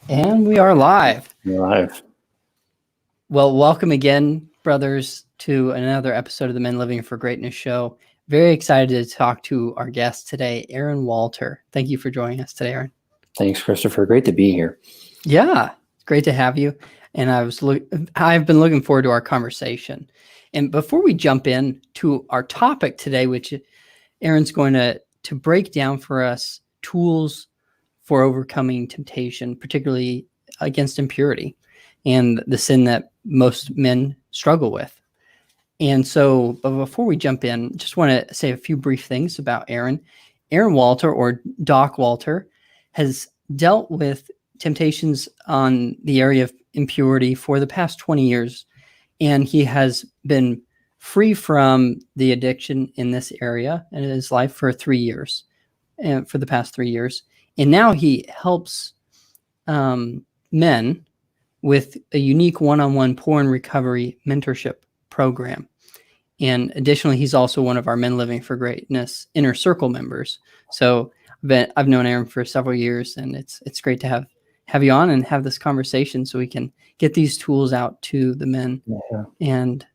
And we are live. Live. Well, welcome again, brothers, to another episode of the Men Living for Greatness show. Very excited to talk to our guest today, Aaron Walter. Thank you for joining us today, Aaron. Thanks, Christopher. Great to be here. Yeah, it's great to have you. And I've been looking forward to our conversation. And before we jump in to our topic today, which Aaron's going to break down for us tools for overcoming temptation, particularly against impurity and the sin that most men struggle with. And so, but before we jump in, just want to say a few brief things about Aaron. Aaron Walter, or Doc Walter, has dealt with temptations on the area of impurity for the past 20 years, and he has been free from the addiction in this area in his life for 3 years, and for the past 3 years. And now he helps men with a unique one-on-one porn recovery mentorship program. And additionally, he's also one of our Men Living for Greatness Inner Circle members. So I've known Aaron for several years, and it's great to have you on and have this conversation so we can get these tools out to the men and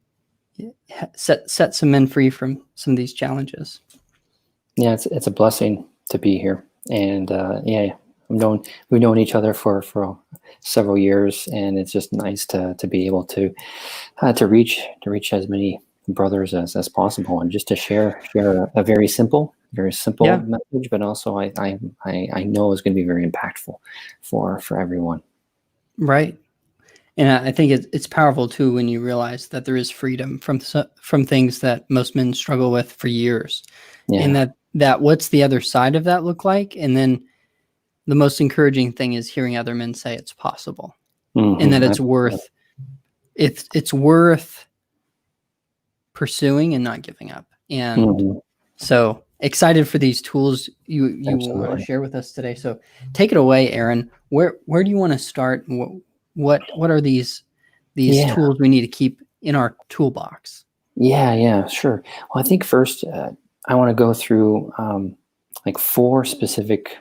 set some men free from some of these challenges. Yeah, it's a blessing to be here. And we've known each other for several years, and it's just nice to be able to reach as many brothers as possible, and just to share a very simple message, but also I know is going to be very impactful for everyone. Right. And I think it's powerful too when you realize that there is freedom from things that most men struggle with for years, and that what's the other side of that look like, and then the most encouraging thing is hearing other men say it's possible, and that it's worth pursuing and not giving up. And so excited for these tools you will want to share with us today. So take it away, Aaron. Where do you want to start? What are these tools we need to keep in our toolbox? Yeah, sure. Well, I think first I want to go through like 4 specific,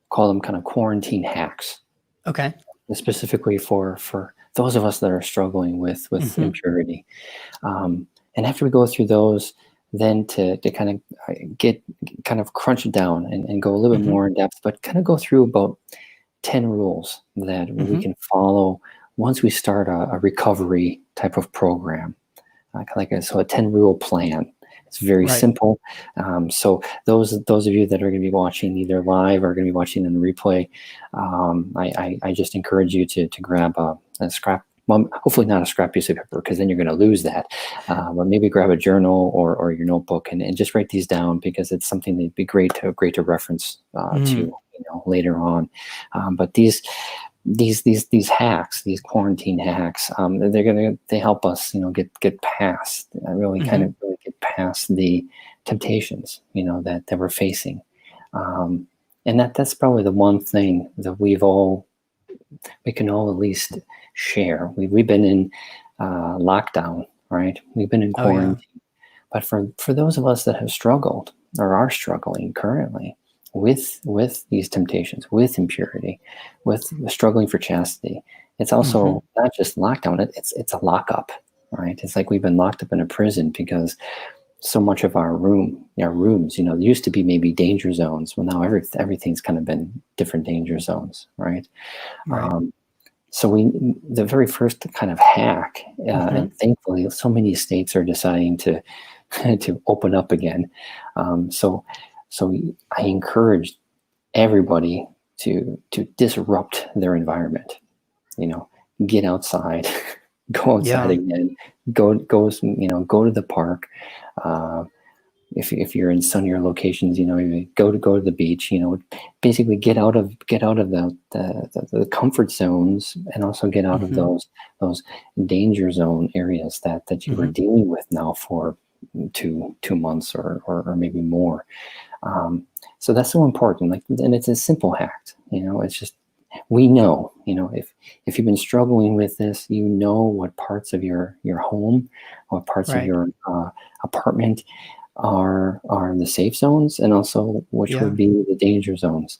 call them kind of quarantine hacks. Okay. Specifically for those of us that are struggling with impurity. And after we go through those, then to kind of crunch it down and go a little bit more in depth, but kind of go through about 10 rules that we can follow once we start a recovery type of program, a 10-rule plan. It's very simple. So those of you that are going to be watching either live or going to be watching in the replay, I just encourage you to grab a scrap. Well, hopefully not a scrap piece of paper, because then you're going to lose that. But maybe grab a journal or your notebook and just write these down, because it's something that'd be great to reference to later on. But these hacks, these quarantine hacks, they help us get past get past the temptations that we're facing, and that's probably the one thing that we can all at least share. We've been in lockdown, right? We've been in quarantine. But for those of us that have struggled or are struggling currently with these temptations, with impurity, with struggling for chastity, it's also not just lockdown, it's a lockup, right? It's like we've been locked up in a prison, because so much of our rooms, used to be maybe danger zones. Well, now everything's kind of been different danger zones, right? So the very first kind of hack, and thankfully so many states are deciding to open up again. So I encourage everybody to disrupt their environment. Get outside, go outside again, go to the park. If you're in sunnier locations, go to the beach. Basically get out of the comfort zones, and also get out of those danger zone areas that you were dealing with now for 2 months or maybe more. So that's so important. And it's a simple hack. It's just, we know, if you've been struggling with this, what parts of your home, what parts of your apartment are the safe zones, and also which would be the danger zones.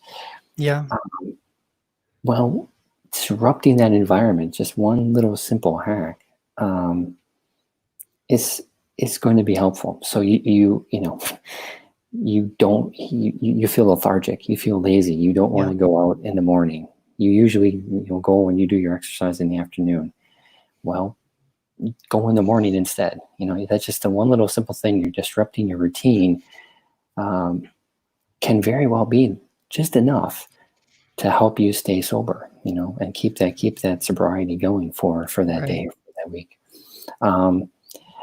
Well, disrupting that environment, just one little simple hack, um, is going to be helpful. So you know, you don't you feel lethargic, you feel lazy, you don't want Yeah. to go out in the morning. You usually go and you do your exercise in the afternoon. Well, go in the morning instead. That's just the one little simple thing. You're disrupting your routine. Um, can very well be just enough to help you stay sober, and keep that sobriety going for that Right. day or for that week. Um,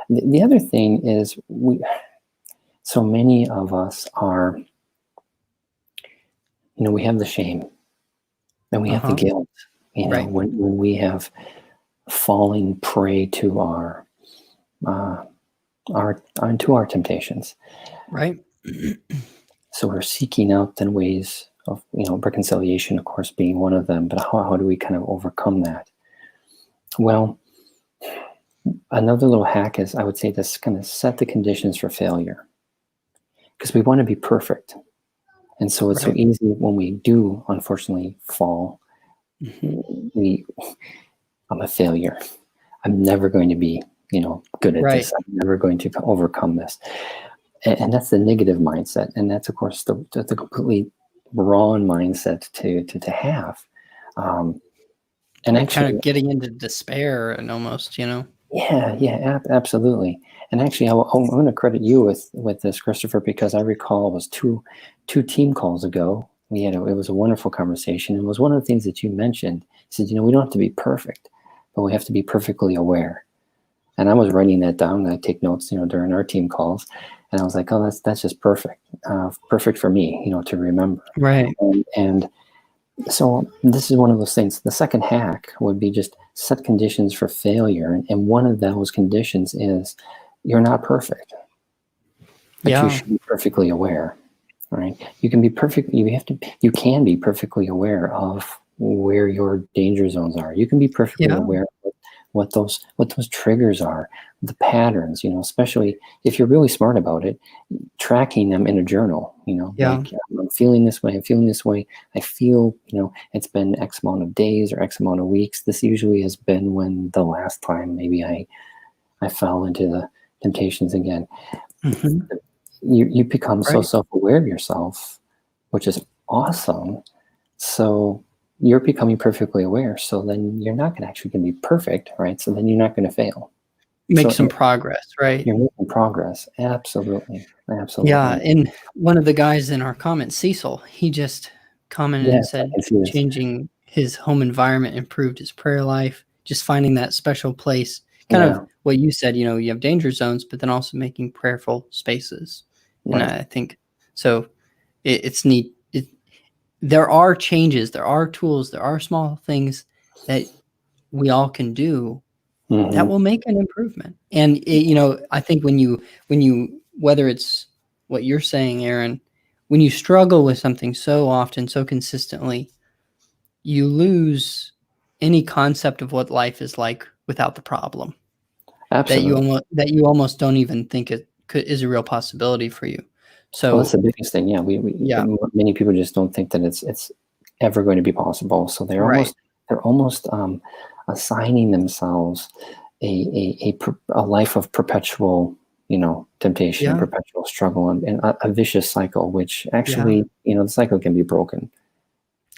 the other thing is, so many of us are, we have the shame and we have the Uh-huh. guilt, Right. when we have fallen prey to uh, our temptations. Right. So we're seeking out then ways of, reconciliation, of course, being one of them. But how do we kind of overcome that? Well, another little hack is, I would say, this kind of set the conditions for failure, because we want to be perfect. And so it's so Right. easy when we do, unfortunately, fall. Mhm. I'm a failure. I'm never going to be, good at Right. this. I'm never going to overcome this. And that's the negative mindset. And that's, of course, the completely wrong mindset to have. Um, and Right. Kind actually, of getting into despair and almost, yeah, absolutely. And actually, I'm going to credit you with this, Christopher, because I recall it was two team calls ago. It was a wonderful conversation. And it was one of the things that you mentioned. You said, we don't have to be perfect, but we have to be perfectly aware. And I was writing that down. I take notes, during our team calls, and I was like, oh, that's just perfect, perfect for me, to remember. Right. And so this is one of those things. The second hack would be just set conditions for failure, and one of those conditions is you're not perfect, but you Yeah. should be perfectly aware. Right? You can be perfect. You can be perfectly aware of where your danger zones are. You can be perfectly Yeah. aware of what those triggers are, the patterns. Especially if you're really smart about it, tracking them in a journal. Yeah. Like, I'm feeling this way. I'm feeling this way. I feel, it's been X amount of days or X amount of weeks. This usually has been when the last time maybe I fell into the temptations again. Mhm. You become so Right. self-aware of yourself, which is awesome. So you're becoming perfectly aware. So then you're not actually going to be perfect, right? So then you're not going to fail. Make So some progress, right? you're making progress. Absolutely. Yeah, Absolutely. and one of the guys in our comments, Cecil, he just commented and Yes, I said can see this. changing his home environment improved his prayer life, just finding that special place. Kind of Yeah, what you said, you have danger zones, but then also making prayerful spaces. And right. I think so it's neat. There are changes, there are tools, there are small things that we all can do that Hmm. will make an improvement. And I think when you whether it's what you're saying, Aaron, when you struggle with something so often, so consistently, you lose any concept of what life is like without the problem. Absolutely. That you almost don't even think is a real possibility for you. Well, that's So the biggest thing. Yeah, yeah, many people just don't think that it's ever going to be possible. So right. they're almost assigning themselves a life of perpetual, temptation and Yeah, perpetual struggle, and a vicious cycle. Which yeah, actually, the cycle can be broken.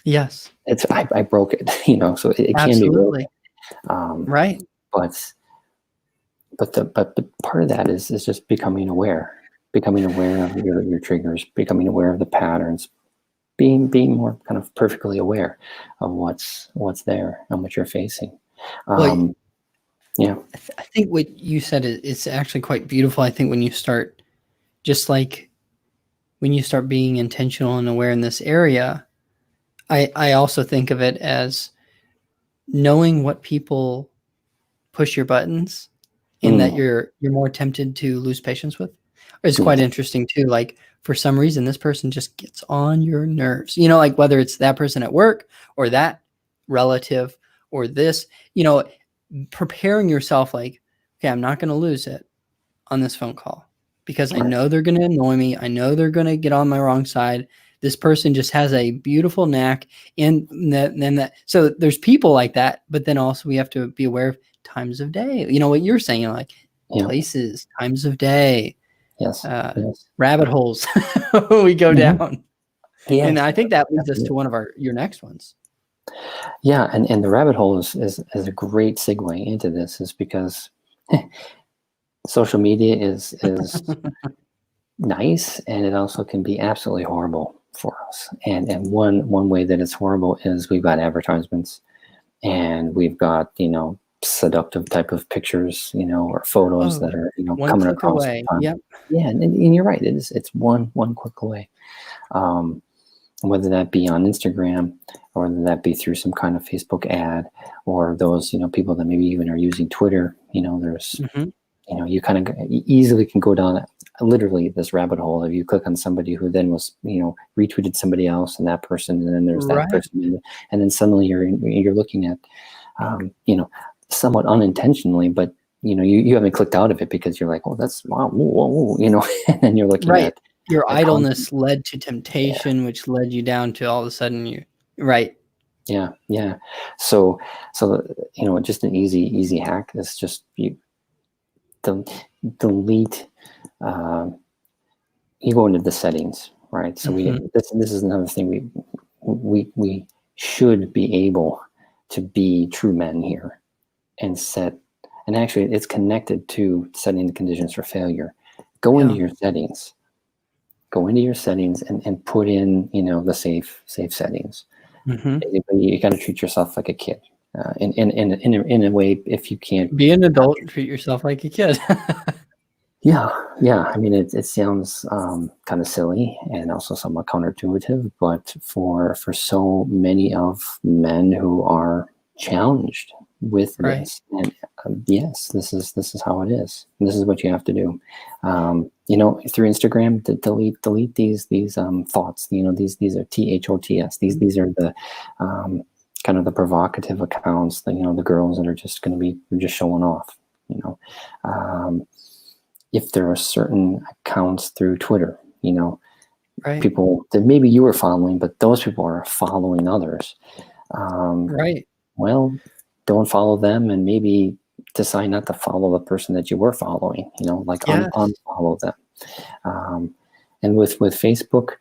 yes, I broke it, so it can be broken. absolutely, Um, right. but but the part of that is just becoming aware of your triggers, becoming aware of the patterns, being more kind of perfectly aware of what's there and what you're facing. Well, Um, yeah. I think what you said is actually quite beautiful. I think when you start, just like when you start being intentional and aware in this area, I also think of it as knowing what people push your buttons and that Mm, you're more tempted to lose patience with is quite yes. interesting too. Like for some reason, this person just gets on your nerves. Like whether it's that person at work or that relative or this, preparing yourself like, okay, I'm not going to lose it on this phone call because I Right. know they're going to annoy me. I know they're going to get on my wrong side. this person just has a beautiful knack, and so there's people like that, but then also we have to be aware of times of day. You know what you're saying, like Yeah. places, times of day, Yes. Yes. rabbit holes we go Mhm. down. Yes. And I think that leads us Absolutely. to one of your next ones. Yeah, and the rabbit hole is a great segue into this, is because social media is nice, and it also can be absolutely horrible for us. And one way that it's horrible is we've got advertisements, and we've got, seductive type of pictures, or photos Oh, that are, one coming click across away. the time. Yep. Yeah, and you're right. It's one click away. Um, whether that be on Instagram, or whether that be through some kind of Facebook ad, or those, people that maybe even are using Twitter, there's, Hmm. you kind of easily can go down literally this rabbit hole. If you click on somebody who then was, retweeted somebody else, and that person, and then there's that Right. person, and then suddenly you're looking at, somewhat unintentionally, but you haven't clicked out of it because you're like, oh, that's wow, whoa, and then you're looking Right. at Your the content. idleness led to temptation, which led you down to all of a sudden right. Yeah. So, just an easy hack is just you delete. You go into the settings, right? So Mhm. this is another thing we should be able to be true men here and set. And actually, it's connected to setting the conditions for failure. Go into Yeah. your settings. Go into your settings and put in, the safe settings. Mhm. Basically, you got to treat yourself like a kid, in a way. If you can't, Be an adult, treat yourself like a kid. yeah. I mean, it sounds kind of silly and also somewhat counterintuitive, but for so many of men who are challenged with Right. this, and yes, this is how it is. This is what you have to do. Through Instagram, delete these thoughts. These are THOTS. These are the kind of the provocative accounts. The girls that are just going to be just showing off. If there are certain accounts through Twitter, Right. people that maybe you were following, but those people are following others. Right. Well, don't follow them, and maybe decide not to follow the person that you were following. Like Yes. unfollow them. And with Facebook,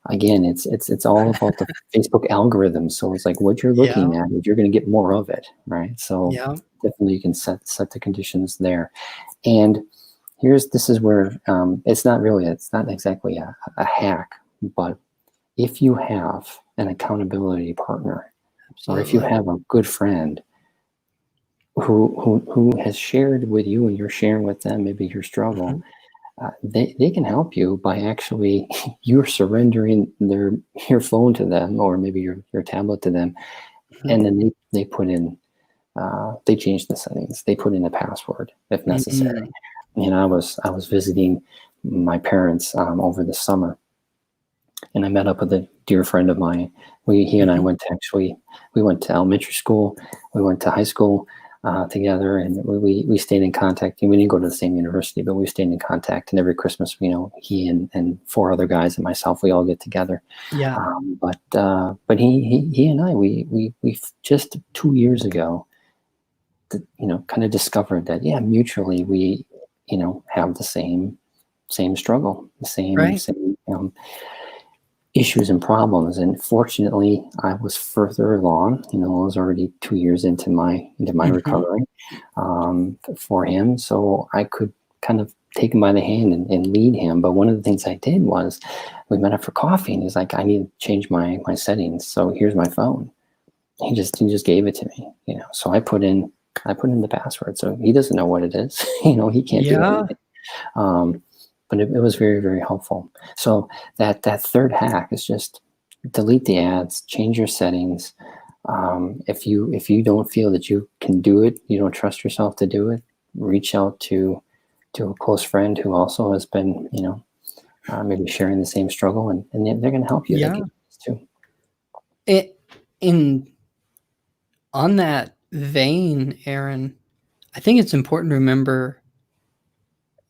again, it's all about the Facebook algorithm. So it's like what you're Yeah. looking at, you're going to get more of it, right? So Yeah. definitely you can set the conditions there. And this is where it's not exactly a hack, but if you have an accountability partner, or if you Absolutely. have a good friend who has shared with you and you're sharing with them maybe your struggle, Mhm. they can help you by actually you're surrendering your phone to them, or maybe your tablet to them, Mhm. and then they put in they change the settings, they put in a password if necessary. Mhm. I was visiting my parents over the summer, and I met up with a dear friend of mine. He and I Mhm. we went to elementary school, we went to high school together, and we stayed in contact. And we didn't go to the same university, but we stayed in contact. And every Christmas, he and four other guys and myself, we all get together. Yeah. But he and I, we just 2 years ago, kind of discovered that, yeah, mutually we, have the same struggle, the Right. same issues and problems. And fortunately, I was further along. I was already 2 years into my Mhm. recovery for him, so I could kind of take him by the hand and lead him. But one of the things I did was we met up for coffee, and he's like, I need to change my settings. So here's my phone. He just gave it to me. So I put in the password, so he doesn't know what it is. He can't do Yeah. anything. Um, but it was very, very helpful. So that third hack is just delete the ads, change your settings. If you don't feel that you can do it, you don't trust yourself to do it, reach out to a close friend who also has been, maybe sharing the same struggle, and they're going to help you. They Yeah. can too. It in On that vein, Aaron, I think it's important to remember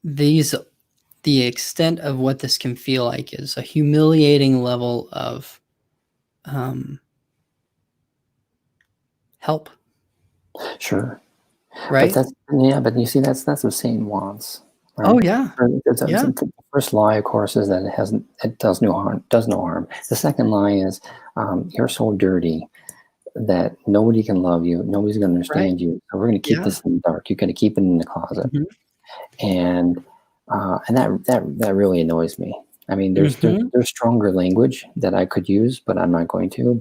these the extent of what this can feel like is a humiliating level of help, Sure. right? But you see, that's what Satan wants, right? Oh yeah, yeah, The first lie, of course, is that it does no harm. The second lie is you're so dirty that nobody can love you, nobody's going to right, understand you. So we're going to keep yeah, this in the dark. You're going to keep it in the closet, mhm, and that really annoys me. I mean, mhm, there's stronger language that I could use, but I'm not going to.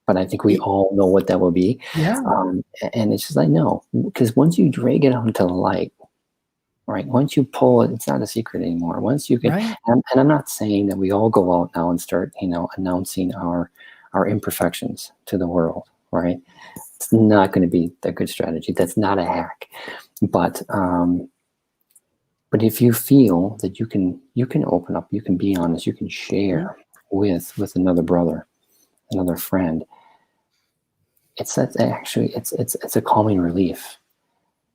But I think we y all know what that will be, yeah, and it's just like no, because once you drag it out into the light, right? Once you pull it, it's not a secret anymore. Once you can, right, and I'm not saying that we all go out now and start, announcing our imperfections to the world, right? It's not going to be a good strategy. That's not a hack, but if you feel that you can open up, you can be honest, you can mhm, share with another brother, another friend. It's a calming relief,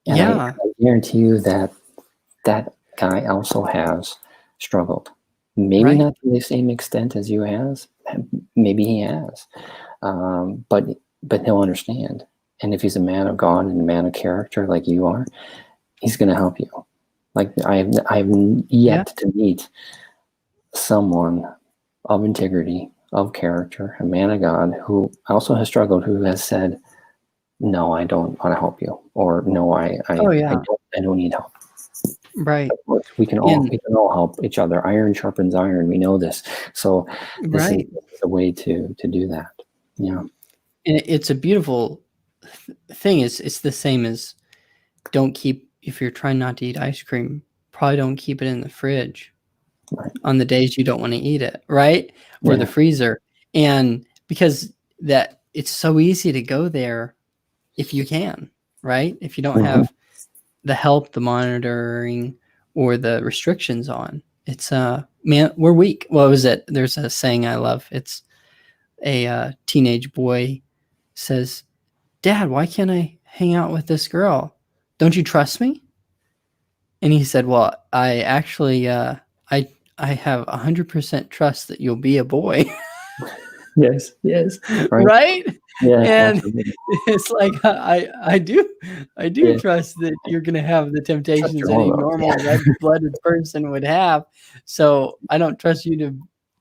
and yeah, I guarantee you that that guy also has struggled. Maybe right, not to the same extent as you has. Maybe he has, but he'll understand. And if he's a man of God and a man of character like you are, he's going to help you. Like I've yeah, yet to meet someone of integrity, of character, a man of God who also has struggled, who has said, "No, I don't want to help you," or "No, oh yeah, I don't need help." right, Of course, and we can all help each other. Iron sharpens iron. We know this. So right, this is a way to do that. Yeah. and it's a beautiful thing. It's the same as don't keep if you're trying not to eat ice cream, probably don't keep it in the fridge Right. on the days you don't want to eat it, right? Or the Yeah. freezer. And because that it's so easy to go there if you can, right? If you don't Hmm. have the help, the monitoring, or the restrictions on. It's man, we're weak. What was it? There's a saying I love. It's a teenage boy says, "Dad, why can't I hang out with this girl? Don't you trust me?" And he said, "Well, I actually, I I have 100% trust that you'll be a boy." Yes. Yes. Right. Right? Yeah. And Absolutely. it's like I do Yeah. trust that you're gonna have the Trust temptations your any hormones. normal red-blooded person would have. So I don't trust you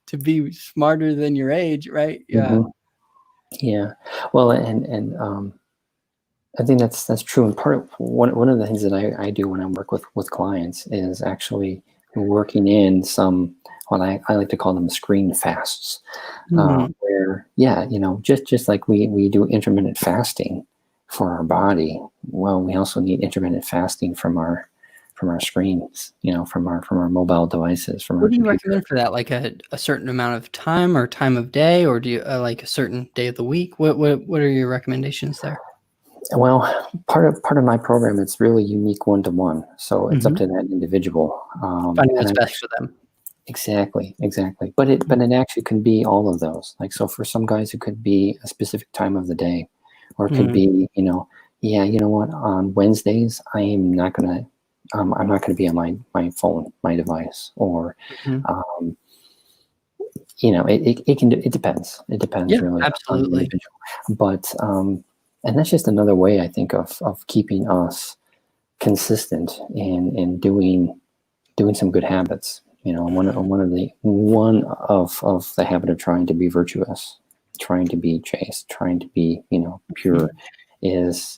to be smarter than your age, right? Yeah. Hmm. Yeah. Well, I think that's true. And one of the things that I do when I work with clients is actually working in some what I like to call them screen fasts, Mhm. where yeah, just like we do intermittent fasting for our body, well, we also need intermittent fasting from our screens, from our mobile devices, from our What do you computer. recommend for that? Like a certain amount of time or time of day, or do you like a certain day of the week? What are your recommendations there? Well, part of my program, it's really unique one to one, so it's up Mhm. to that individual. Finding And what's I best for them. exactly. But it actually can be all of those. Like so, for some guys, it could be a specific time of the day, or it could Mhm. be yeah, you know what, on Wednesdays I'm not gonna be on my phone, my device, or Mhm. um, it depends. It depends Yeah, really on the absolutely. individual. But and that's just another way I think of keeping us consistent in doing some good habits. One of the habit of trying to be virtuous, trying to be chaste, trying to be pure, Mhm. is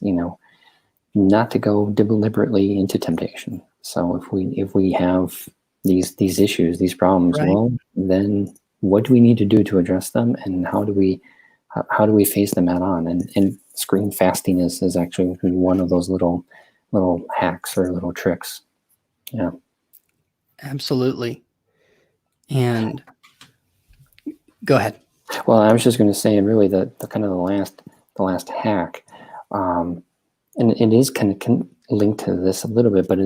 not to go deliberately into temptation. So if we have these issues, these problems, Right. well, then what do we need to do to address them, and how do we face them head on? And screen fasting is actually one of those little hacks or little tricks. Yeah. Absolutely. And go ahead. Well, I was just going to say, and really the kind of the last hack, and it is kind of linked to this a little bit, but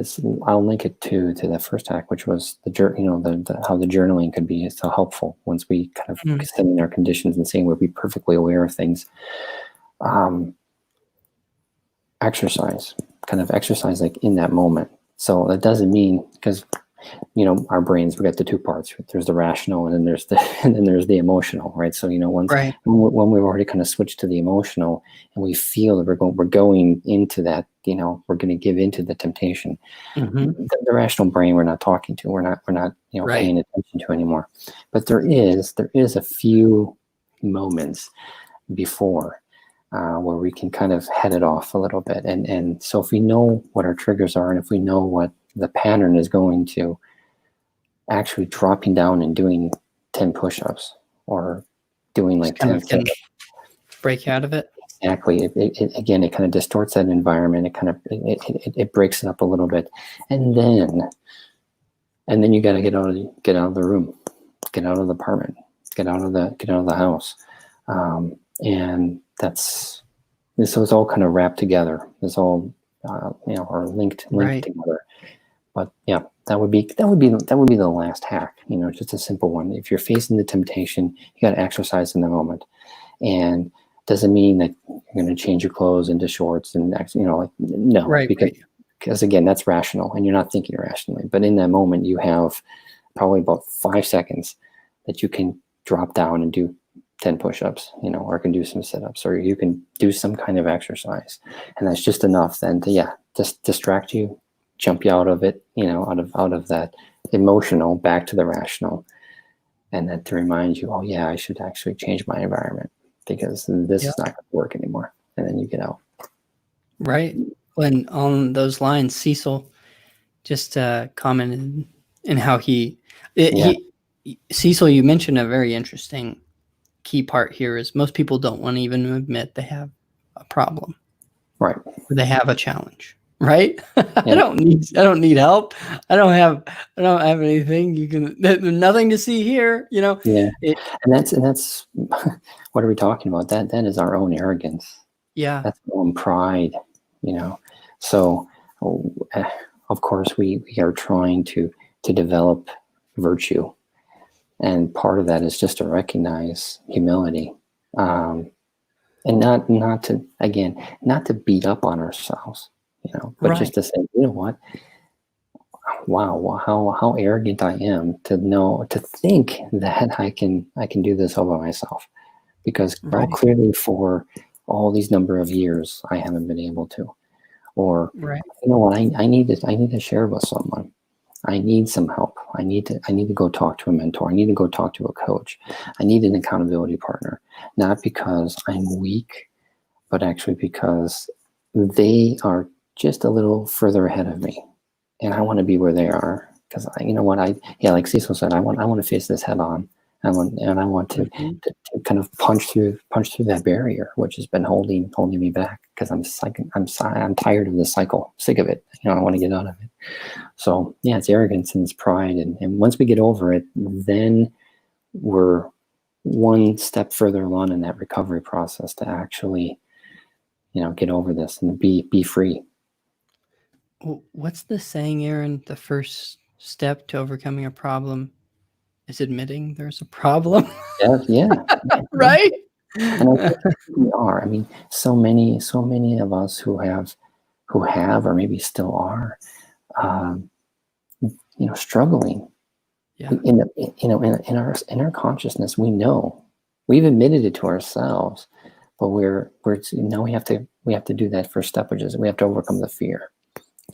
I'll link it to that first hack, which was the how the journaling could be so helpful once we kind of Mhm. setting our conditions and saying we'll be perfectly aware of things. Um, exercise, kind of exercise like in that moment. So that doesn't mean because our brains, we got the two parts. There's the rational, and then there's the emotional, right? So Right. when we've already kind of switched to the emotional, and we feel that we're going into that, we're going to give into the temptation. Hmm. The rational brain, we're not talking to, we're not Right. paying attention to anymore. But there is a few moments before where we can kind of head it off a little bit, and so if we know what our triggers are, and if we know what the pattern is going to, actually dropping down and doing 10 push-ups or doing like Kind 10 of can sit-ups. break out of it. Exactly. Again, it kind of distorts that environment. It kind of it breaks it up a little bit, and then you got to get out of the room, get out of the apartment, get out of the house, and so it's all kind of wrapped together. It's all are linked Right. together. But yeah, that would be the last hack. Just a simple one. If you're facing the temptation, you got to exercise in the moment, and doesn't mean that you're going to change your clothes into shorts and no, Right. because again, that's rational, and you're not thinking rationally. But in that moment, you have probably about 5 seconds that you can drop down and do 10 push-ups, or can do some sit-ups, or you can do some kind of exercise, and that's just enough then to just distract you, jump you out of it, out of that emotional back to the rational, and then to remind you, oh yeah, I should actually change my environment because this is not going to work anymore. And then you get out. Right. When on those lines, Cecil just commented in how Cecil, you mentioned a very interesting key part here is most people don't want to even admit they have a problem. Right. Or they have a challenge. Right. I don't need help. I don't have anything. There's nothing to see here. Yeah. And that's what are we talking about? That is our own arrogance. Yeah. That's our own pride, So of course we are trying to develop virtue. And part of that is just to recognize humility. And not to beat up on ourselves. But just to say, you know what? Wow, how arrogant I am to think that I can do this all by myself, because clearly for all these number of years I haven't been able to, or you know what, I need to share with someone. I need some help. I need to go talk to a mentor. I need to go talk to a coach. I need an accountability partner, not because I'm weak, but actually because they are just a little further ahead of me, and I want to be where they are. Because like Cecil said, I want to face this head on. I want to kind of punch through that barrier, which has been holding me back. Because I'm tired of this cycle, sick of it. I want to get out of it. So yeah, it's arrogance and it's pride, and once we get over it, then we're one step further along in that recovery process to actually, get over this and be free. Well, what's the saying, Aaron? The first step to overcoming a problem is admitting there's a problem. Yeah. Right. And I think we are. I mean, so many of us who have, or maybe still are, struggling. Yeah. In our consciousness, we know, we've admitted it to ourselves, but we're now we have to do that first step, which is we have to overcome the fear.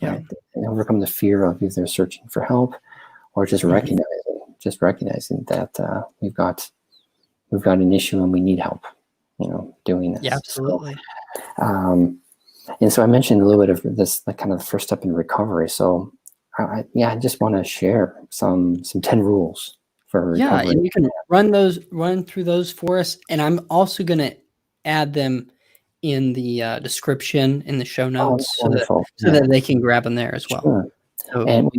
Yeah. Right? And overcome the fear of either searching for help or just recognizing that we've got an issue and we need help, doing this. Yeah, absolutely. And so I mentioned a little bit of this, like kind of the first step in recovery. So I just want to share some 10 rules for recovery. Yeah, and you can run through those for us, and I'm also going to add them in the description in the show notes so that they can grab them there as well. Sure. So, and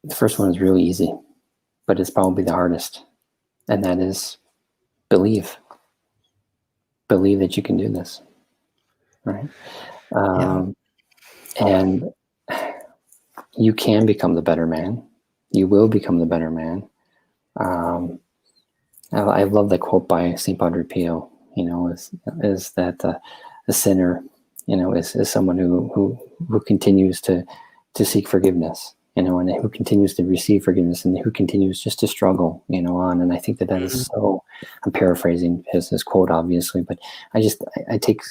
the first one is really easy, but it's probably the hardest, and that is believe that you can do this, right? And you can become the better man. You will become the better man. I love that quote by St. Padre Pio, is that the sinner, is someone who continues to to seek forgiveness, and who continues to receive forgiveness, and who continues just to struggle, on. And I think that is so, I'm paraphrasing his quote, obviously, but I take,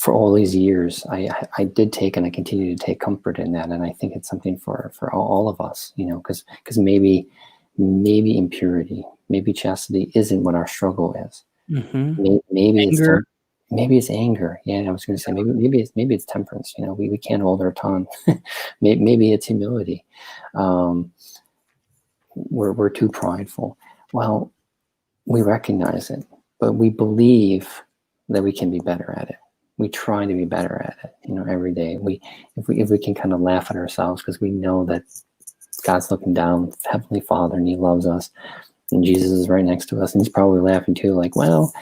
for all these years, I did take, and I continue to take comfort in that. And I think it's something for all of us, because maybe impurity, maybe chastity isn't what our struggle is. Maybe Anger. maybe it's anger. Yeah, I was going to say maybe it's temperance. We can't hold our tongue. maybe it's humility. We're too prideful. Well, we recognize it, but we believe that we can be better at it. We try to be better at it, every day. If we can kind of laugh at ourselves, because we know that God's looking down, Heavenly Father, and He loves us, and Jesus is right next to us, and He's probably laughing too, like, well,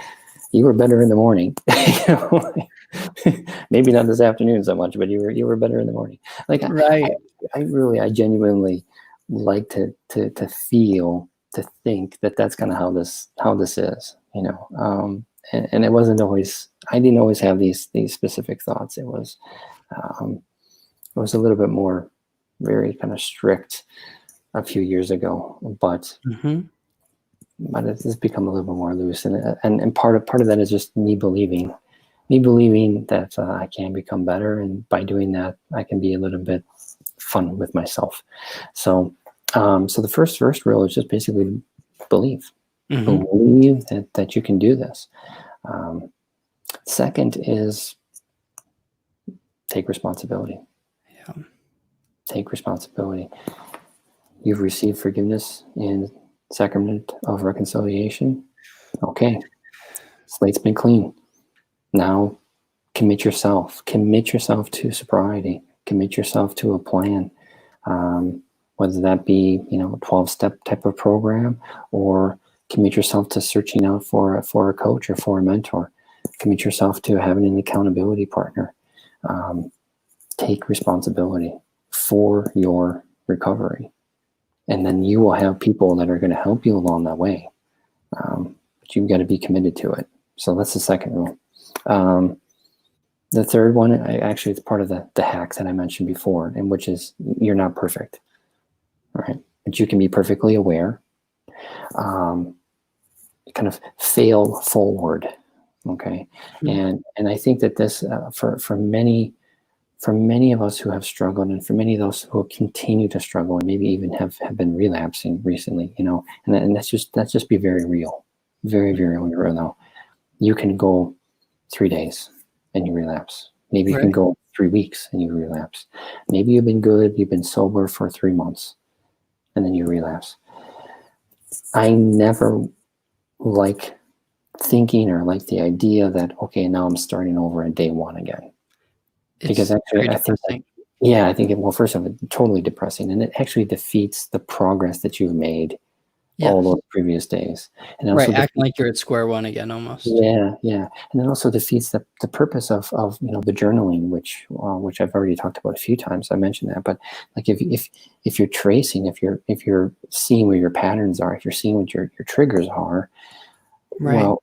you were better in the morning. Maybe not this afternoon so much, but you were better in the morning. Like, Right. I genuinely like to think that that's kind of how this is, and it wasn't always, I didn't always have these specific thoughts. It was a little bit more, very kind of strict a few years ago, but it's become a little bit more loose. And part of that is just me believing that I can become better. And by doing that, I can be a little bit fun with myself. So the first rule is just basically believe. Believe that you can do this. Second is take responsibility. Yeah. Take responsibility. You've received forgiveness in sacrament of reconciliation. Okay. Slate's been clean. Now commit yourself to sobriety, commit yourself to a plan. Whether that be, a 12-step type of program, or commit yourself to searching out for a coach or for a mentor. Commit yourself to having an accountability partner. Take responsibility for your recovery. And then you will have people that are going to help you along that way. But you've got to be committed to it. So that's the second rule. The third one, it's part of the hack that I mentioned before, and which is you're not perfect. Right? But you can be perfectly aware. Kind of fail forward. Okay. And I think that this, for many of us who have struggled, and for many of those who continue to struggle, and maybe even have been relapsing recently, and let's just be very real, very, very real now. You can go 3 days and you relapse. Maybe you can go 3 weeks and you relapse. Maybe you've been sober for 3 months and then you relapse. I never like thinking or like the idea that, okay, now I'm starting over at day one again. Because actually, I think first of all, it's totally depressing, and it actually defeats the progress that you've made all those previous days. And also acting like you're at square one again, almost. Yeah, and it also defeats the purpose of the journaling, which I've already talked about a few times. I mentioned that, but like if you're tracing, if you're seeing where your patterns are, if you're seeing what your triggers are, well,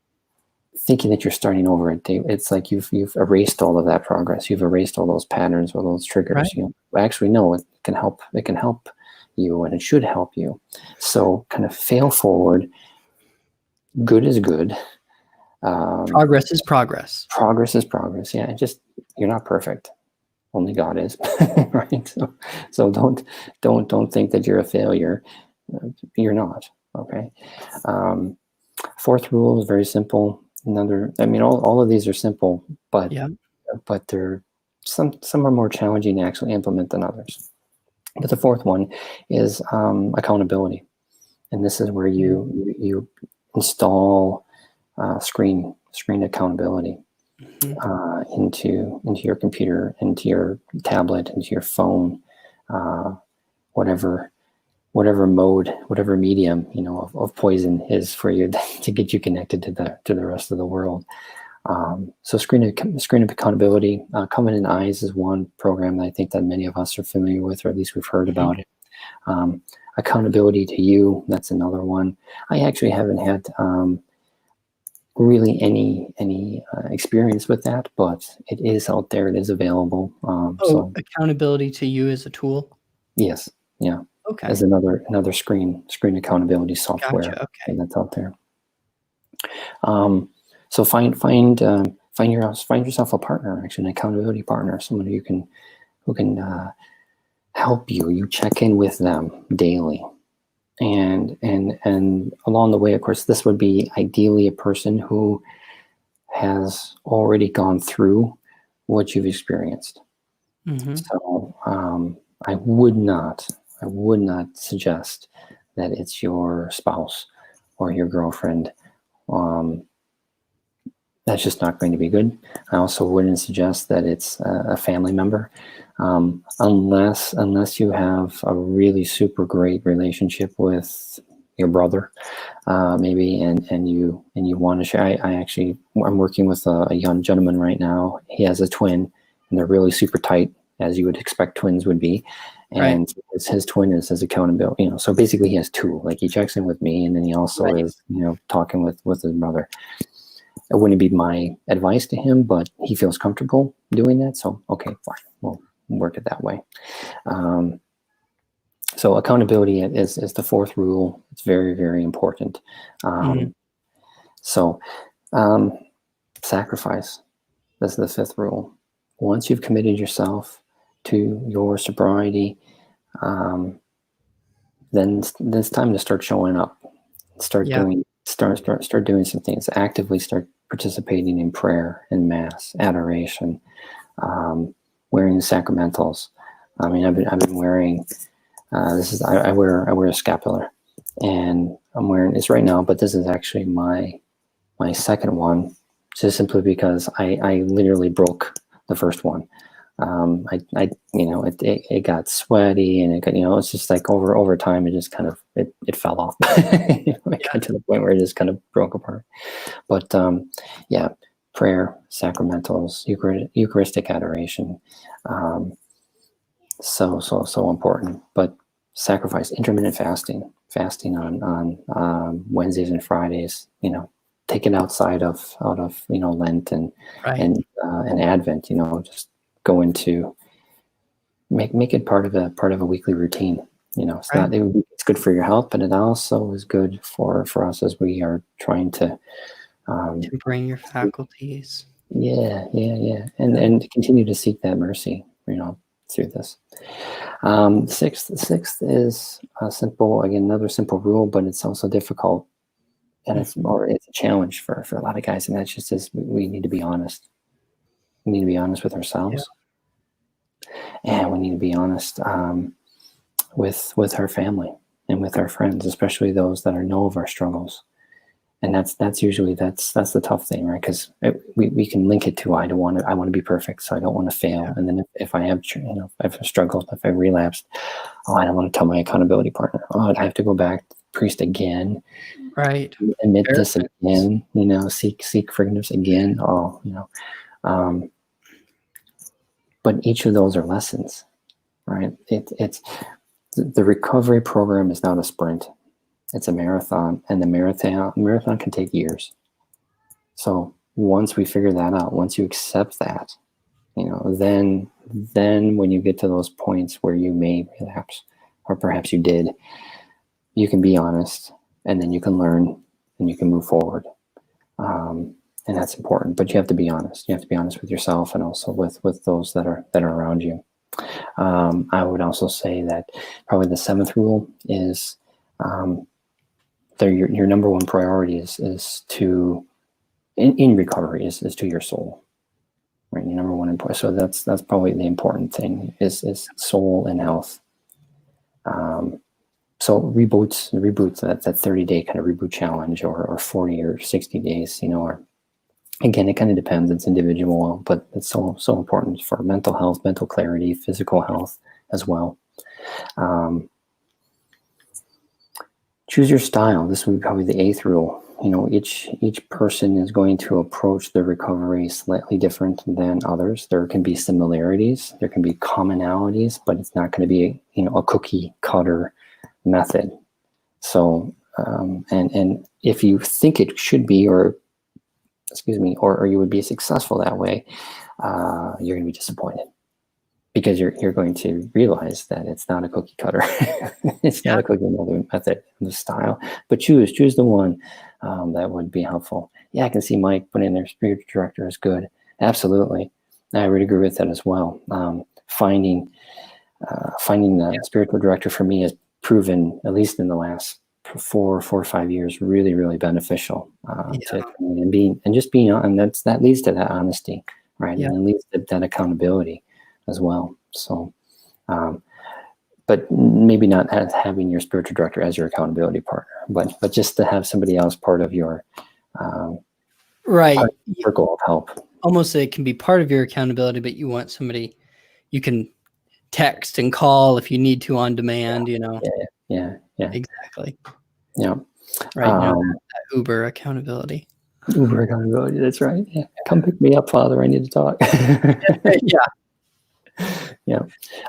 thinking that you're starting over at day, it's like you've erased all of that progress. You've erased all those patterns or those triggers. Actually, no, it can help you, and it should help you. So kind of fail forward. Good is good. Progress is progress. Progress is progress. Yeah, just you're not perfect. Only God is, right? So don't think that you're a failure. You're not. Okay. Fourth rule is very simple. All of these are simple, but they're some are more challenging to actually implement than others. But the fourth one is accountability, and this is where you install screen accountability into your computer, into your tablet, into your phone, whatever mode, whatever medium of poison is for you to get you connected to the rest of the world. So screen of accountability. Covenant Eyes is one program that I think that many of us are familiar with, or at least we've heard about it. Accountability to You, that's another one. I actually haven't had really any experience with that, but it is out there. It is available. So accountability to you as a tool. yes, yeah. Okay. As another screen accountability software Gotcha. Okay. that's out there. So find yourself a partner, actually an accountability partner, someone who can help you. You check in with them daily, and along the way, of course, this would be ideally a person who has already gone through what you've experienced. Mm-hmm. So I would not suggest that it's your spouse or your girlfriend. That's just not going to be good. I also wouldn't suggest that it's a family member, unless you have a really super great relationship with your brother, maybe, and you want to share. I'm working with a young gentleman right now. He has a twin, and they're really super tight, as you would expect twins would be. And his twin is his accountability. So basically, he has two. Like, he checks in with me, and then he also is, talking with his brother. It wouldn't be my advice to him, but he feels comfortable doing that. So, okay, fine. We'll work it that way. So accountability is the fourth rule. It's very, very important. So sacrifice. That's the fifth rule. Once you've committed yourself to your sobriety, then it's time to start showing up. Start doing some things. Actively start participating in prayer and mass, adoration, wearing the sacramentals. I mean, I've been wearing. I wear a scapular, and I'm wearing this right now. But this is actually my second one, just simply because I literally broke the first one. It got sweaty, and it got, it's just like over time, it just kind of, it fell off. It got to the point where it just kind of broke apart. But prayer, sacramentals, Eucharistic adoration, so important. But sacrifice, intermittent fasting on Wednesdays and Fridays, take it outside of Lent and Advent, just go into make it part of a weekly routine. It's good for your health, but it also is good for us as we are trying to bring your faculties. And continue to seek that mercy, through this. Sixth is another simple rule, but it's also difficult, and it's a challenge for a lot of guys, and that's just we need to be honest. We need to be honest with ourselves, and we need to be honest with our family and with our friends, especially those that know of our struggles. And that's usually that's the tough thing, right? Because we can link it to I want to be perfect, so I don't want to fail. And then if I have if I've struggled, if I relapsed, I don't want to tell my accountability partner. I have to go back to the priest again, right? Admit this again, seek forgiveness again. But each of those are lessons, right? It's the recovery program is not a sprint. It's a marathon, and the marathon can take years. So once we figure that out, once you accept that, then when you get to those points where you may relapse, or perhaps you did, you can be honest, and then you can learn, and you can move forward. And that's important. But you have to be honest. You have to be honest with yourself, and also with those that are around you. I would also say that probably the seventh rule is. Your number one priority is to in recovery is to your soul, right? Your number one important. So that's probably the important thing is soul and health. So reboots that 30-day kind of reboot challenge, or 40 or 60 days, or again, it kind of depends. It's individual, but it's so important for mental health, mental clarity, physical health as well. Choose your style. This would be probably the eighth rule. Each person is going to approach the recovery slightly different than others. There can be similarities, there can be commonalities, but it's not going to be a cookie cutter method. So and if you think it should be, or excuse me, or you would be successful that way, you're going to be disappointed, because you're going to realize that it's not a cookie cutter. It's not a cookie method, the style, but choose the one that would be helpful. Yeah, I can see Mike putting in their spiritual director is good. Absolutely. I would agree with that as well. Finding the spiritual director for me has proven, at least in the last 4 or 5 years, really, really beneficial to and just being on. And that leads to that honesty, right? Yeah. And it leads to that accountability as well. So, but maybe not having your spiritual director as your accountability partner, but just to have somebody else part of your right circle of help. Almost it can be part of your accountability, but you want somebody you can text and call if you need to on demand, you know. Yeah. Exactly. Yeah. Right. That Uber accountability. Uber accountability. That's right. Yeah. Come pick me up, Father. I need to talk. Yeah.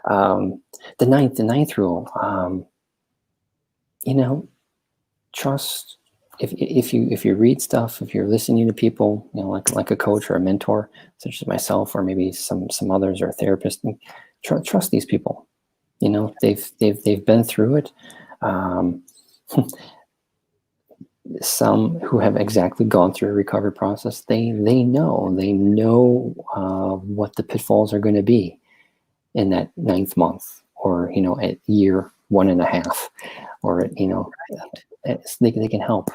The ninth rule. Trust. If you read stuff, if you're listening to people, like a coach or a mentor, such as myself, or maybe some others, or a therapist, trust these people. They've been through it. Some who have exactly gone through a recovery process, they know what the pitfalls are going to be in that 9th month, or at year 1.5, or they can help.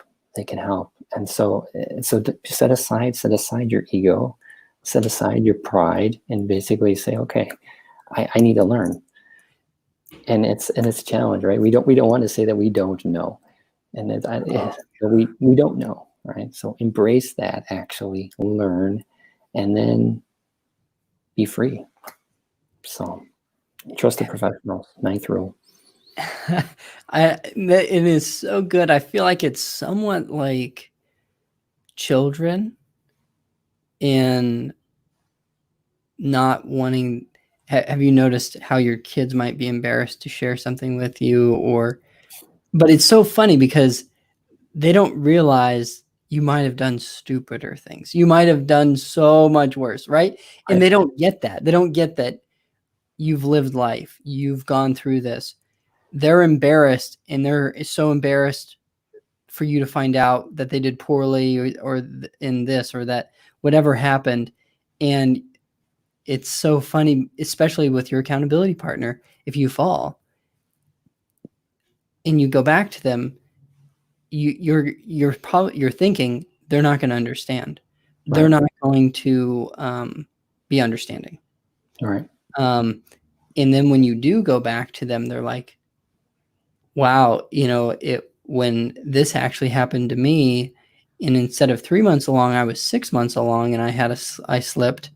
And so set aside your ego, set aside your pride, and basically say, okay, I need to learn. And it's a challenge, right? We don't want to say that we don't know, and we don't know, right? So embrace that, actually learn, and then be free. So trust the professionals. 9th rule. It is so good. I feel like it's somewhat like children in not wanting. Have you noticed how your kids might be embarrassed to share something with you, but it's so funny because they don't realize you might have done stupider things. You might have done so much worse, right? And they don't get that. They don't get that you've lived life. You've gone through this. They're embarrassed, and they're so embarrassed for you to find out that they did poorly or in this or that, whatever happened. And it's so funny, especially with your accountability partner. If you fall and you go back to them, you're thinking they're not going to understand. Right. They're not going to be understanding. All right. And then when you do go back to them, they're like, wow, when this actually happened to me, and instead of 3 months along, I was 6 months along, and I slipped,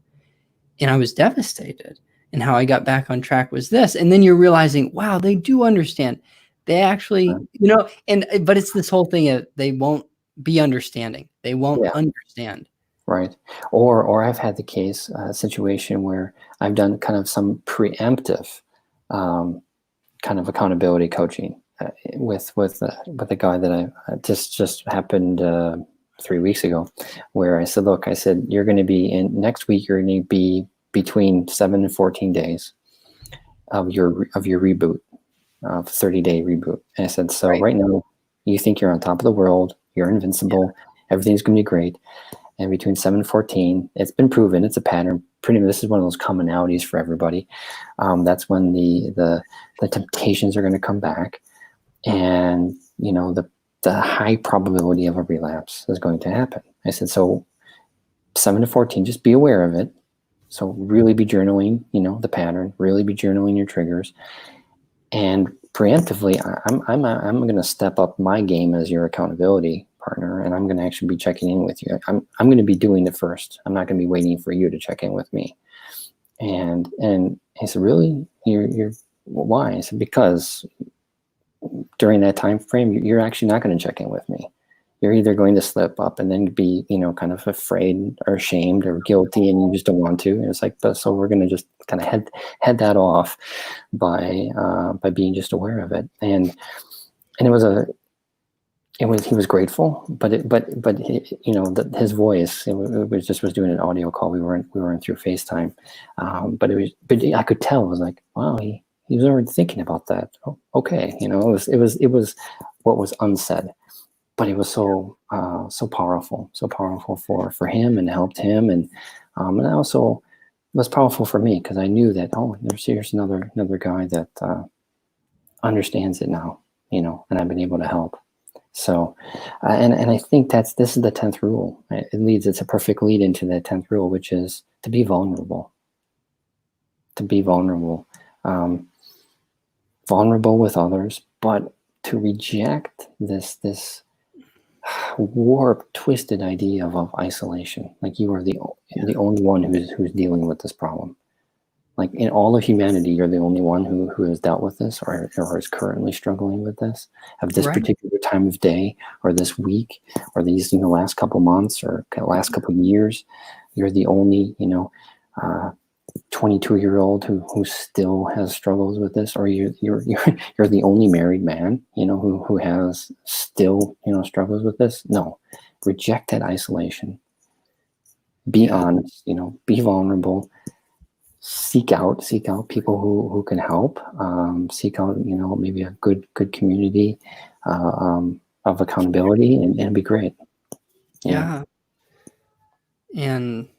and I was devastated. And how I got back on track was this. And then you're realizing, wow, they do understand. They actually, but it's this whole thing of they won't be understanding. They won't understand. Right. Or I've had the case, situation where I've done kind of some preemptive kind of accountability coaching with a guy that I just happened 3 weeks ago, where I said, look, you're going to be next week, you're going to be between 7 and 14 days of your reboot, 30-day reboot. And I said, so right now you think you're on top of the world, you're invincible, everything's going to be great. And between 7 and 14, it's been proven, it's a pattern. Pretty much, this is one of those commonalities for everybody. That's when the temptations are going to come back, and the high probability of a relapse is going to happen. I said, so 7 to 14, just be aware of it. So really be journaling, the pattern. Really be journaling your triggers, and preemptively, I'm going to step up my game as your accountability partner, and I'm going to actually be checking in with you. I'm going to be doing it first. I'm not going to be waiting for you to check in with me. And he said, really? You're why? I said, because during that time frame, you're actually not going to check in with me. You're either going to slip up and then be, kind of afraid or ashamed or guilty, and you just don't want to. And it's like, so we're going to just kind of head that off by being just aware of it. And it was he was grateful, but his voice, was doing an audio call. We weren't through FaceTime, but I could tell. It was like, wow, he was already thinking about that. Oh, okay, it was what was unsaid, but it was so powerful for him, and helped him, and also was powerful for me, because I knew that, oh, here's another guy that understands it now, and I've been able to help. So, and I think this is the 10th rule. It's a perfect lead into the 10th rule, which is to be vulnerable. To be vulnerable, vulnerable with others, but to reject this warped, twisted idea of isolation. Like you are the only one who's dealing with this problem. Like in all of humanity, you're the only one who has dealt with this, or is currently struggling with this at this particular time of day, or this week, or these last couple months, or last couple years. You're the only 22-year-old who still has struggles with this, or you're the only married man who has still struggles with this. No, reject that isolation. Be honest. Be vulnerable. Seek out people who can help. Seek out maybe a good community of accountability, and it'd be great. Yeah. And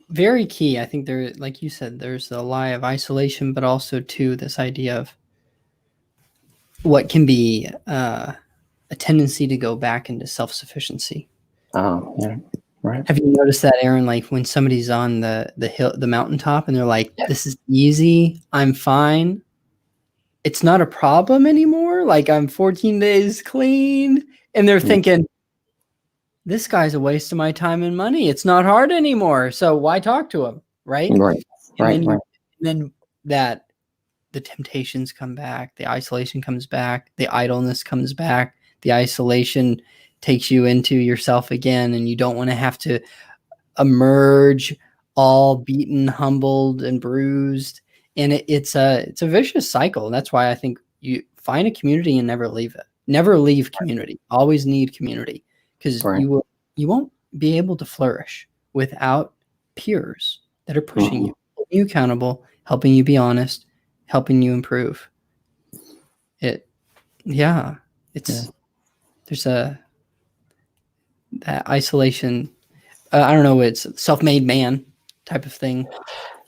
very key, I think there, like you said, there's the lie of isolation, but also too this idea of what can be a tendency to go back into self-sufficiency. Yeah. Right. Have you noticed that, Aaron? Like when somebody's on the hill, the mountaintop, and they're like, "This is easy. I'm fine. It's not a problem anymore. Like I'm 14 days clean," and they're thinking, "This guy's a waste of my time and money. It's not hard anymore. So why talk to him?" Right. And then that the temptations come back, the isolation comes back, the idleness comes back, the isolation takes you into yourself again, and you don't want to have to emerge all beaten, humbled, and bruised. And it's a vicious cycle. And that's why I think you find a community and never leave it. Never leave community. Always need community, because you won't be able to flourish without peers that are pushing you, holding you accountable, helping you be honest, helping you improve. There's that isolation. I don't know. It's self-made man type of thing.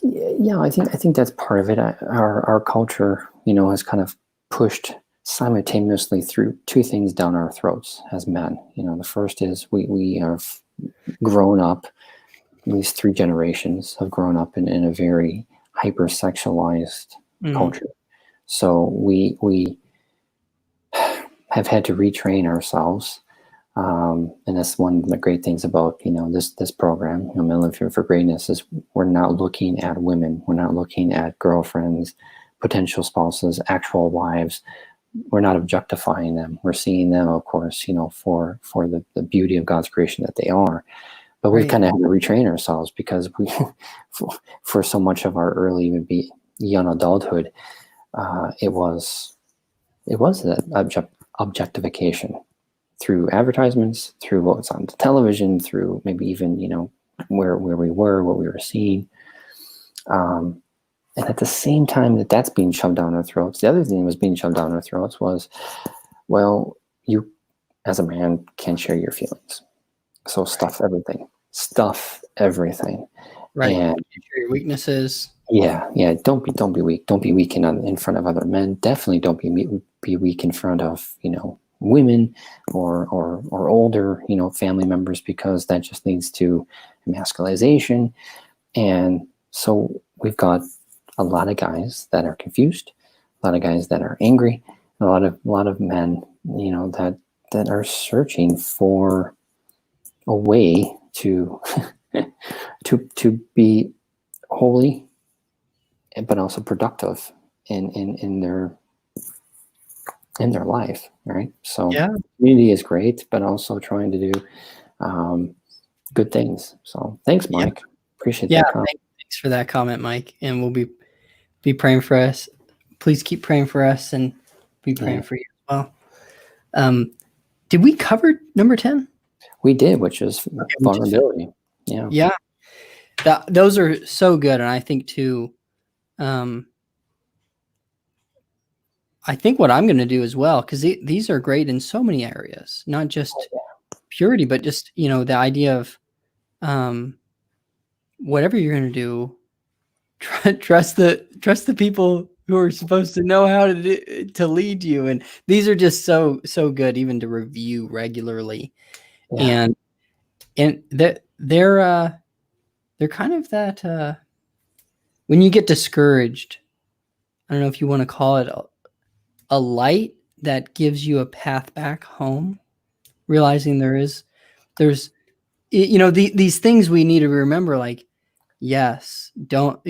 Yeah, I think that's part of it. Our culture, has kind of pushed simultaneously through two things down our throats as men. The first is we have grown up, at least 3 generations have grown up in a very hypersexualized culture. So we have had to retrain ourselves. And that's one of the great things about, this program, Men Live Here for Greatness, is we're not looking at women. We're not looking at girlfriends, potential spouses, actual wives. We're not objectifying them. We're seeing them, of course, for the beauty of God's creation that they are. But we've kind of had to retrain ourselves, because we, for so much of our early, maybe young adulthood, it was that objectification through advertisements, through what was on the television, through maybe even where we were, what we were seeing, and at the same time that's being shoved down our throats, the other thing that was being shoved down our throats was, well, you as a man can't share your feelings, so stuff everything, right? And share your weaknesses. Yeah. Don't be weak. Don't be weak in front of other men. Definitely don't be weak in front of women or older family members, because that just leads to emasculization. And so we've got a lot of guys that are confused, a lot of guys that are angry, a lot of men that are searching for a way to to be holy, but also productive in their life, right? So community is great, but also trying to do good things. So thanks, Mike. Appreciate that comment. Thanks for that comment, Mike. And we'll be praying for us. Please keep praying for us, and be praying for you as well. Did we cover number 10? We did, which is We just- vulnerability. Yeah. Yeah. Those are so good. And I think too, I think what I'm going to do as well, because these are great in so many areas, not just purity, but just, the idea of whatever you're going to do, trust the people who are supposed to know how to lead you. And these are just so good, even to review regularly. Yeah. And they're kind of that when you get discouraged, I don't know if you want to call it a light that gives you a path back home, realizing there's these things we need to remember, like, yes, don't,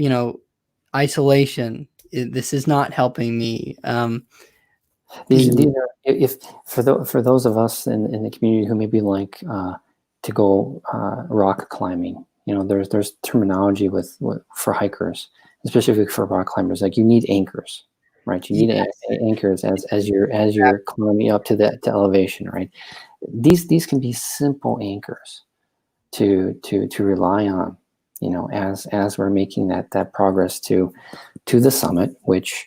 isolation, this is not helping me. These are, if for those of us in the community who maybe like to go rock climbing, there's terminology for hikers, especially for rock climbers. Like, you need anchors, right? You need anchors as you're climbing up to elevation, right? These can be simple anchors to rely on, as we're making that progress to the summit, which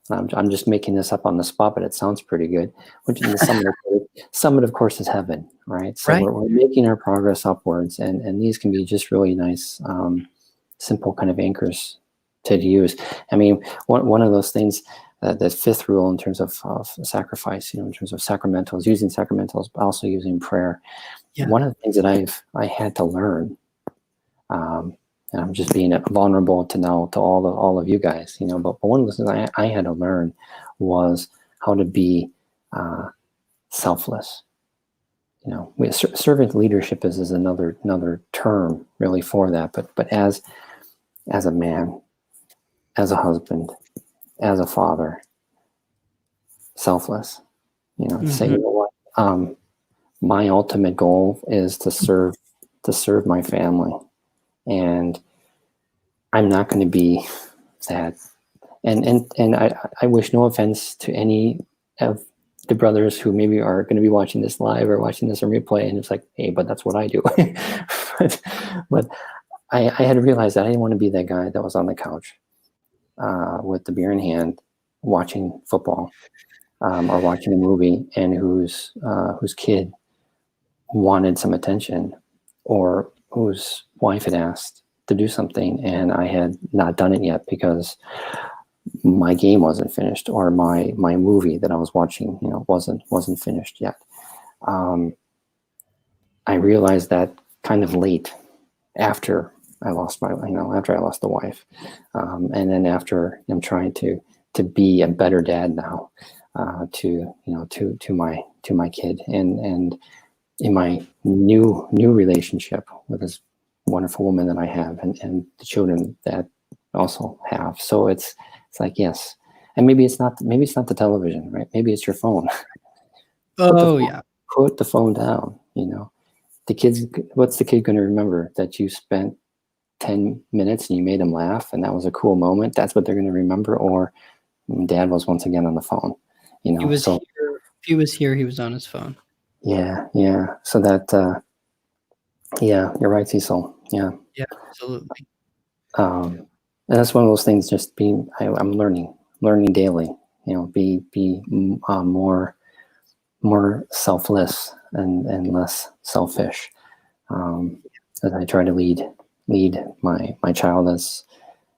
I'm just making this up on the spot, but it sounds pretty good. Which is the summit, of course, is heaven, right? So Right. we're making our progress upwards, and these can be just really nice, simple kind of anchors to use. I mean, one of those things, the fifth rule in terms of sacrifice, in terms of sacramentals, using sacramentals, but also using prayer. Yeah. One of the things that I had to learn, and I'm just being vulnerable to all of you guys, but one of the things I had to learn was how to be selfless. Servant leadership is another term really for that, but as a man, as a husband, as a father, selfless. To say, you know what, my ultimate goal is to serve my family. And I'm not going to be that. And I wish no offense to any of the brothers who maybe are going to be watching this live or watching this on replay, and it's like, hey, but that's what I do. but I had to realize that I didn't want to be that guy that was on the couch with the beer in hand, watching football or watching a movie, and whose kid wanted some attention, or whose wife had asked to do something and I had not done it yet because my game wasn't finished, or my movie that I was watching, wasn't finished yet. I realized that kind of late, after I lost after I lost the wife, and then after I'm trying to be a better dad now, to my kid, and in my new relationship with this wonderful woman that I have, and the children that also have. So it's like, yes. And maybe it's not the television, right? Maybe it's your phone. Put the phone down. What's the kid going to remember? That you spent 10 minutes and you made them laugh, and that was a cool moment. That's what they're going to remember. Or dad was once again on the phone. He was here. If he was here, he was on his phone. Yeah. So that, yeah, you're right, Cecil. Yeah, absolutely. And that's one of those things. Just I'm learning daily. Be more selfless and less selfish, as I try to lead my child as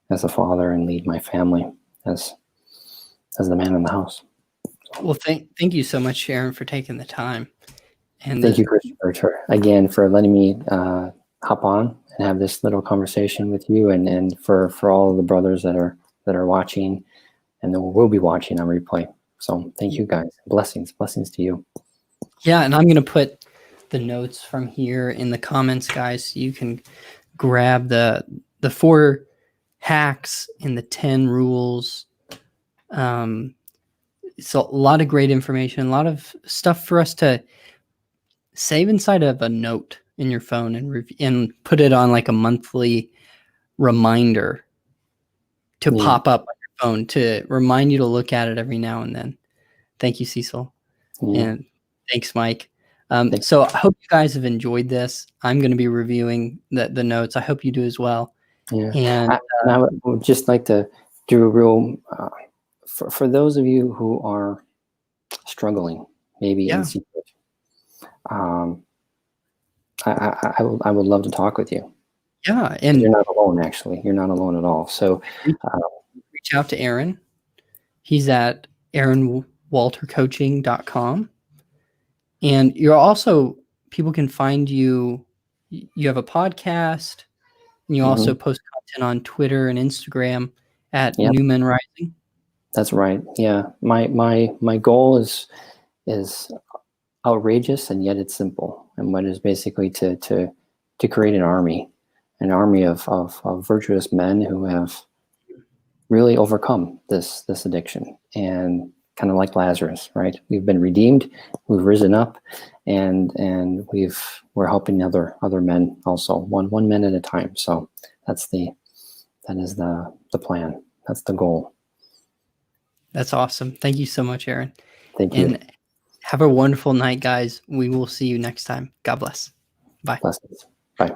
a father, and lead my family as the man in the house. Well, thank you so much, Aaron, for taking the time. And thank you, Christopher, again, for letting me hop on and have this little conversation with you, and for all of the brothers that are watching and that will be watching on replay. So thank you, guys. Blessings to you. Yeah, and I'm going to put the notes from here in the comments, guys, so you can grab the 4 hacks and the 10 rules. It's a lot of great information, a lot of stuff for us to save inside of a note in your phone, and put it on like a monthly reminder to pop up on your phone to remind you to look at it every now and then. Thank you, Cecil. And Thanks, Mike. Thank- So I hope you guys have enjoyed this. I'm going to be reviewing the notes. I hope you do as well. Yeah. And And I would just like to do a real, for those of you who are struggling, maybe yeah, in secret, I would love to talk with you. yeah. You're And not alone, actually. You're not alone at all. So, reach out to Aaron. He's at aaronwaltercoaching.com. And you're also, people can find you. You have a podcast, and you also post content on Twitter and Instagram at Yep. New Men Rising. That's right. Yeah. My goal is outrageous, and yet it's simple. And what is basically to create an army of virtuous men who have really overcome this addiction, and kind of like Lazarus, right? We've been redeemed, we've risen up, and we're helping other men also, one man at a time. So that is the plan. That's the goal. That's awesome. Thank you so much, Aaron. Thank you. And have a wonderful night, guys. We will see you next time. God bless. Bye. Blessings. Bye.